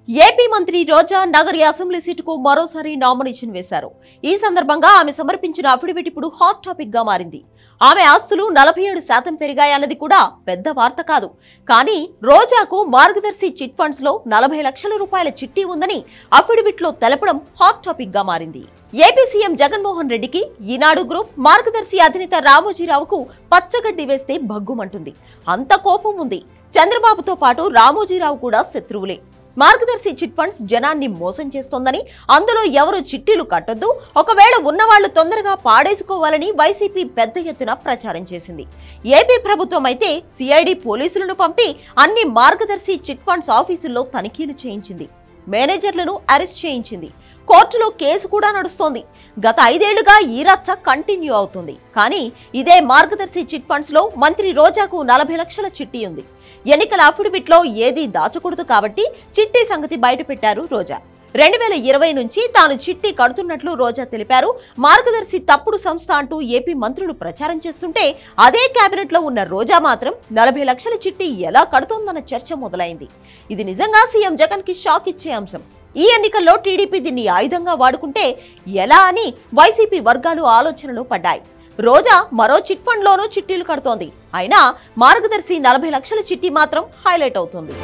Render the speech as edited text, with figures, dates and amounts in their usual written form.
AP మంత్రి రోజా Nagari assembly సీటుకు మరోసారి nomination వేశారు. ఈ సందర్భంగా ఆమె సమర్పించిన అఫిడవిట్ ఇప్పుడు హాట్ టాపిక్ గా మారింది. ఆమె ఆస్తులు 47% పెరిగాయన్నది కూడా పెద్ద వార్త కాదు. కానీ రోజాకు మార్గదర్శి చిట్ ఫండ్స్ లో 40 లక్షల రూపాయల చిట్టి ఉందని అఫిడవిట్ లో తెలపడం హాట్ టాపిక్ గా మారింది. ఏపీ సీఎం జగన్మోహన్ రెడ్డికి ఈనాడు గ్రూప్, మార్గదర్శి అధినేత రామోజీరావుకు పచ్చగడ్డి వేస్తే భగ్గుమంటుంది. అంత కోపం ఉంది. చంద్రబాబుతో పాటు రామోజీరావు కూడా శత్రువులే. మార్గదర్శి చిట్ ఫండ్స్ జనాన్ని మోసం చేస్తోందని, అందులో ఎవరు చిట్టీలు కట్టొద్దు, ఒకవేళ ఉన్నవాళ్లు తొందరగా పాడేసుకోవాలని వైసీపీ పెద్ద ఎత్తున ప్రచారం చేసింది. ఏపీ ప్రభుత్వం అయితే సిఐడి పోలీసులను పంపి అన్ని మార్గదర్శి చిట్ ఫండ్స్ ఆఫీసుల్లో తనిఖీలు చేయించింది. మేనేజర్లను అరెస్ట్ చేయించింది. కోర్టులో కేసు కూడా నడుస్తోంది. గత 5 ఏళ్లుగా ఈ రచ్చ కంటిన్యూ అవుతుంది. కానీ ఇదే మార్గదర్శి చిట్ ఫండ్స్ లో మంత్రి రోజాకు 40 లక్షల చిట్టి ఉంది. ఎన్నికల అఫిడవిట్ లో ఏదీ దాచకూడదు కాబట్టి చిట్టి సంగతి బయటపెట్టారు రోజా. 2020 నుంచి తాను చిట్టి కడుతున్నట్లు రోజా తెలిపారు. మార్గదర్శి తప్పుడు సంస్థ అంటూ ఏపీ మంత్రులు ప్రచారం చేస్తుంటే అదే కేబినెట్ లో ఉన్న రోజా మాత్రం 40 లక్షల చిట్టి ఎలా కడుతోందన్న చర్చ మొదలైంది. ఇది నిజంగా సీఎం జగన్ కి షాక్ ఇచ్చే అంశం. ఈ ఎన్నికల్లో టీడీపీ దీన్ని ఆయుధంగా వాడుకుంటే ఎలా అని వైసీపీ వర్గాలు ఆలోచనలు పడ్డాయి. రోజా మరో చిట్ ఫండ్ లోనూ చిట్టీలు కడుతోంది. అయినా మార్గదర్శి 40 లక్షల చిట్టి మాత్రం హైలైట్ అవుతుంది.